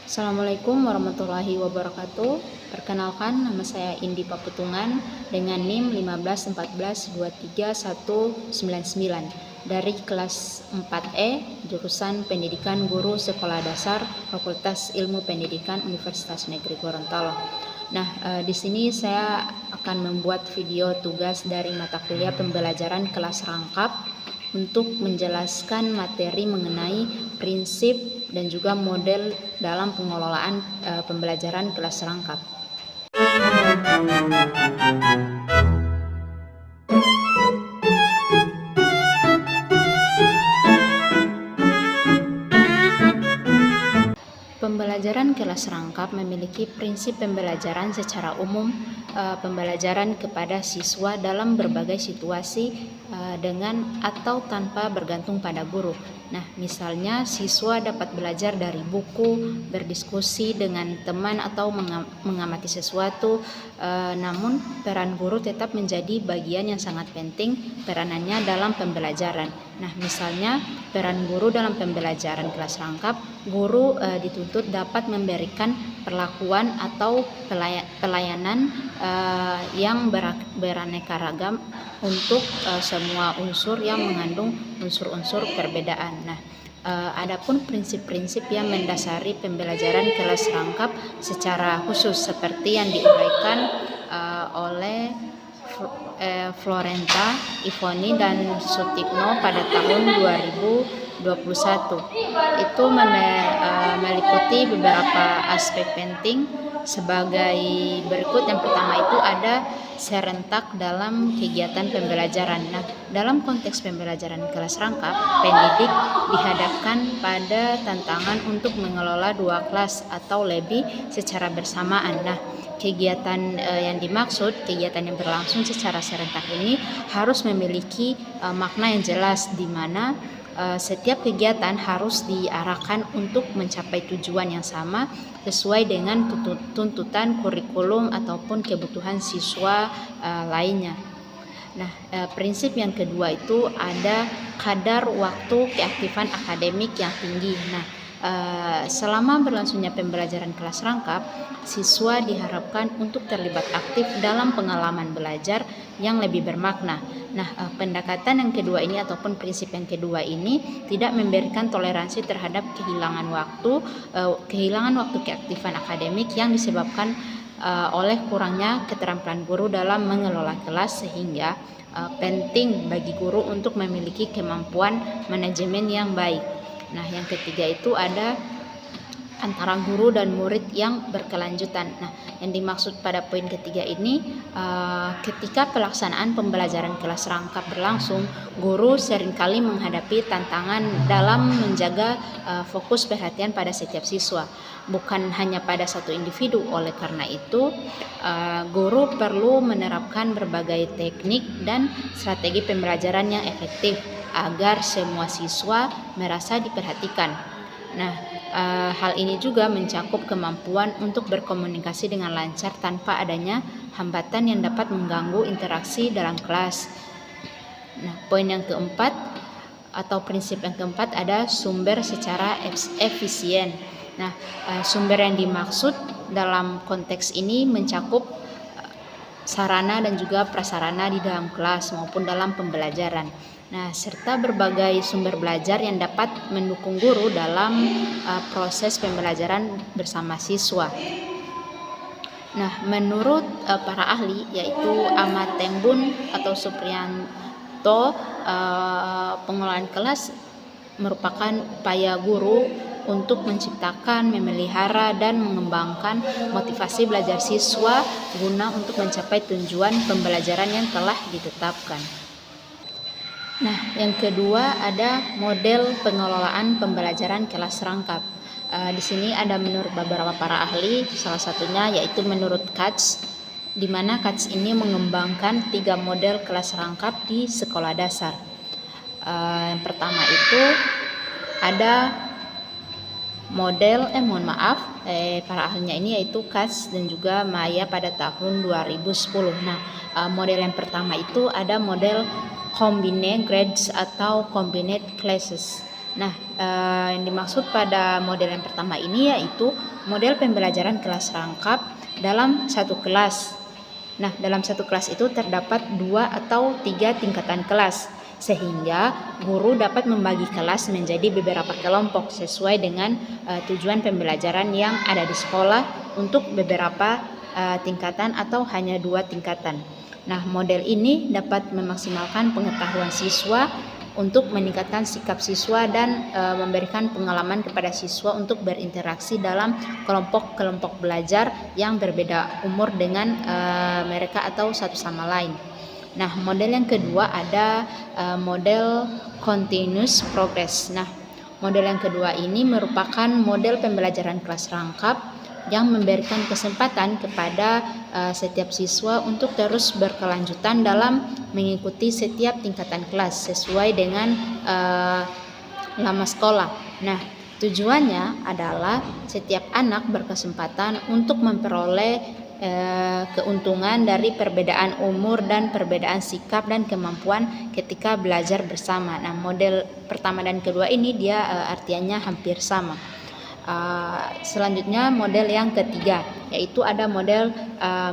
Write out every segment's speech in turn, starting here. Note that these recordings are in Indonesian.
Assalamualaikum warahmatullahi wabarakatuh. Perkenalkan, nama saya Indi Paputungan dengan NIM 151439199 dari kelas 4E jurusan Pendidikan Guru Sekolah Dasar Fakultas Ilmu Pendidikan Universitas Negeri Gorontalo. Di sini saya akan membuat video tugas dari mata kuliah pembelajaran kelas rangkap untuk menjelaskan materi mengenai prinsip dan juga model dalam pengelolaan pembelajaran kelas rangkap. Pembelajaran kelas rangkap memiliki prinsip pembelajaran secara umum, pembelajaran kepada siswa dalam berbagai situasi dengan atau tanpa bergantung pada guru. Misalnya siswa dapat belajar dari buku, berdiskusi dengan teman atau mengamati sesuatu, namun peran guru tetap menjadi bagian yang sangat penting peranannya dalam pembelajaran. Misalnya peran guru dalam pembelajaran kelas rangkap, guru dituntut dapat memberikan perlakuan atau pelayanan yang beraneka ragam untuk semua unsur yang mengandung unsur-unsur perbedaan. Adapun prinsip-prinsip yang mendasari pembelajaran kelas rangkap secara khusus seperti yang diuraikan oleh Florenta, Ivoni, dan Sutikno pada tahun 2021 itu meliputi beberapa aspek penting sebagai berikut. Yang pertama itu ada serentak dalam kegiatan pembelajaran. Dalam konteks pembelajaran kelas rangkap, pendidik dihadapkan pada tantangan untuk mengelola dua kelas atau lebih secara bersamaan. Kegiatan yang dimaksud, kegiatan yang berlangsung secara serentak ini harus memiliki makna yang jelas, di mana setiap kegiatan harus diarahkan untuk mencapai tujuan yang sama sesuai dengan tuntutan kurikulum ataupun kebutuhan siswa lainnya. Prinsip yang kedua itu ada kadar waktu keaktifan akademik yang tinggi. Selama berlangsungnya pembelajaran kelas rangkap, siswa diharapkan untuk terlibat aktif dalam pengalaman belajar yang lebih bermakna. Pendekatan yang kedua ini ataupun prinsip yang kedua ini tidak memberikan toleransi terhadap kehilangan waktu keaktifan akademik yang disebabkan oleh kurangnya keterampilan guru dalam mengelola kelas, sehingga penting bagi guru untuk memiliki kemampuan manajemen yang baik. Yang ketiga itu ada antara guru dan murid yang berkelanjutan. Yang dimaksud pada poin ketiga ini, ketika pelaksanaan pembelajaran kelas rangkap berlangsung, guru seringkali menghadapi tantangan dalam menjaga fokus perhatian pada setiap siswa, bukan hanya pada satu individu. Oleh karena itu, guru perlu menerapkan berbagai teknik dan strategi pembelajaran yang efektif agar semua siswa merasa diperhatikan. Hal ini juga mencakup kemampuan untuk berkomunikasi dengan lancar tanpa adanya hambatan yang dapat mengganggu interaksi dalam kelas. Poin yang keempat atau prinsip yang keempat ada sumber secara efisien. Sumber yang dimaksud dalam konteks ini mencakup sarana dan juga prasarana di dalam kelas maupun dalam pembelajaran. Serta berbagai sumber belajar yang dapat mendukung guru dalam proses pembelajaran bersama siswa. Menurut para ahli, yaitu Ahmad Tembun atau Supriyanto, pengelolaan kelas merupakan upaya guru untuk menciptakan, memelihara, dan mengembangkan motivasi belajar siswa guna untuk mencapai tujuan pembelajaran yang telah ditetapkan. Yang kedua ada model pengelolaan pembelajaran kelas rangkap. Di sini ada menurut beberapa para ahli, salah satunya yaitu menurut Katz, di mana Katz ini mengembangkan 3 model kelas rangkap di sekolah dasar. Yang pertama itu ada model para ahlinya ini yaitu Katz dan juga Maya pada tahun 2010. Model yang pertama itu ada model combined grades atau combined classes. Nah, yang dimaksud pada model yang pertama ini yaitu model pembelajaran kelas rangkap dalam satu kelas. Nah, dalam satu kelas itu terdapat 2 atau 3 tingkatan kelas, sehingga guru dapat membagi kelas menjadi beberapa kelompok sesuai dengan tujuan pembelajaran yang ada di sekolah untuk beberapa tingkatan atau hanya 2 tingkatan. Nah, model ini dapat memaksimalkan pengetahuan siswa untuk meningkatkan sikap siswa dan memberikan pengalaman kepada siswa untuk berinteraksi dalam kelompok-kelompok belajar yang berbeda umur dengan mereka atau satu sama lain. Nah, model yang kedua ada model continuous progress. Nah, model yang kedua ini merupakan model pembelajaran kelas rangkap yang memberikan kesempatan kepada setiap siswa untuk terus berkelanjutan dalam mengikuti setiap tingkatan kelas sesuai dengan lama sekolah. Nah, tujuannya adalah setiap anak berkesempatan untuk memperoleh keuntungan dari perbedaan umur dan perbedaan sikap dan kemampuan ketika belajar bersama. Nah, model pertama dan kedua ini dia artinya hampir sama. Selanjutnya model yang ketiga yaitu ada model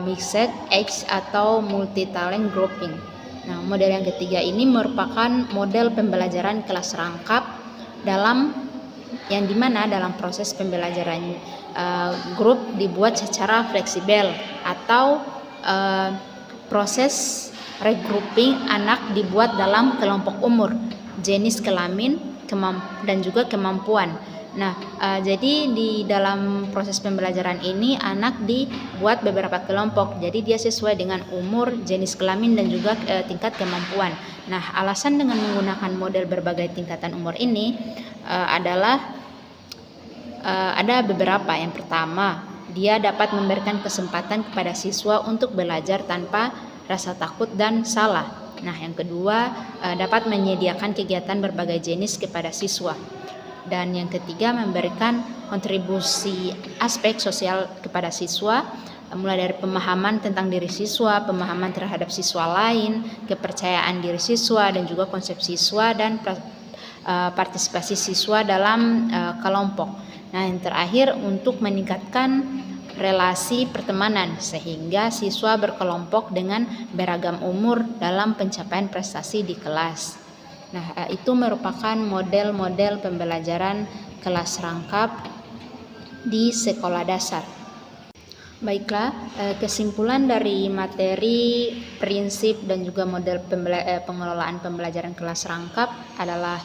mixed age atau multi talent grouping. Nah, model yang ketiga ini merupakan model pembelajaran kelas rangkap yang dimana dalam proses pembelajaran grup dibuat secara fleksibel atau proses regrouping anak dibuat dalam kelompok umur, jenis kelamin, dan juga kemampuan. Nah, jadi di dalam proses pembelajaran ini anak dibuat beberapa kelompok. Jadi dia sesuai dengan umur, jenis kelamin dan juga tingkat kemampuan. Nah, alasan dengan menggunakan model berbagai tingkatan umur ini adalah ada beberapa. Yang pertama, dia dapat memberikan kesempatan kepada siswa untuk belajar tanpa rasa takut dan salah. Nah, yang kedua, dapat menyediakan kegiatan berbagai jenis kepada siswa. Dan yang ketiga, memberikan kontribusi aspek sosial kepada siswa, mulai dari pemahaman tentang diri siswa, pemahaman terhadap siswa lain, kepercayaan diri siswa, dan juga konsep siswa dan partisipasi siswa dalam kelompok. Nah, yang terakhir untuk meningkatkan relasi pertemanan sehingga siswa berkelompok dengan beragam umur dalam pencapaian prestasi di kelas. Nah, itu merupakan model-model pembelajaran kelas rangkap di sekolah dasar. Baiklah, kesimpulan dari materi, prinsip, dan juga model pengelolaan pembelajaran kelas rangkap adalah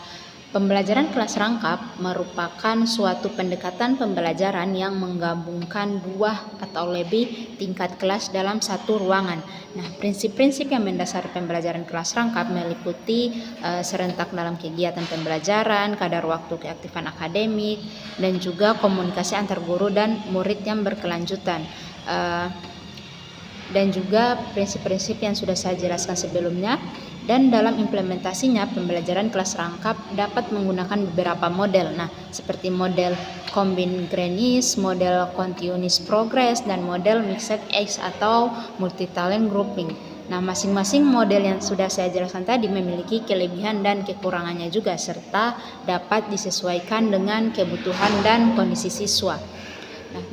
pembelajaran kelas rangkap merupakan suatu pendekatan pembelajaran yang menggabungkan 2 atau lebih tingkat kelas dalam satu ruangan. Nah, prinsip-prinsip yang mendasari pembelajaran kelas rangkap meliputi serentak dalam kegiatan pembelajaran, kadar waktu keaktifan akademik, dan juga komunikasi antar guru dan murid yang berkelanjutan. Dan juga prinsip-prinsip yang sudah saya jelaskan sebelumnya. Dan dalam implementasinya, pembelajaran kelas rangkap dapat menggunakan beberapa model. Nah, seperti model combined greenish, model continuous progress, dan model mixed age atau multi talent grouping. Nah, masing-masing model yang sudah saya jelaskan tadi memiliki kelebihan dan kekurangannya juga, serta dapat disesuaikan dengan kebutuhan dan kondisi siswa. Nah,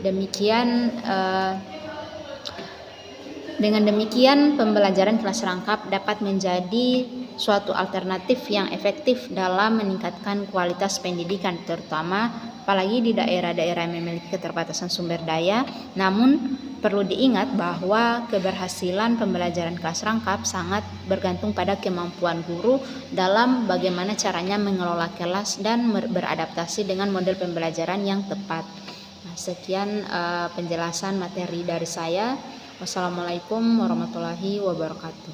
dengan demikian, pembelajaran kelas rangkap dapat menjadi suatu alternatif yang efektif dalam meningkatkan kualitas pendidikan, terutama apalagi di daerah-daerah yang memiliki keterbatasan sumber daya. Namun, perlu diingat bahwa keberhasilan pembelajaran kelas rangkap sangat bergantung pada kemampuan guru dalam bagaimana caranya mengelola kelas dan beradaptasi dengan model pembelajaran yang tepat. Nah, sekian penjelasan materi dari saya. Wassalamualaikum warahmatullahi wabarakatuh.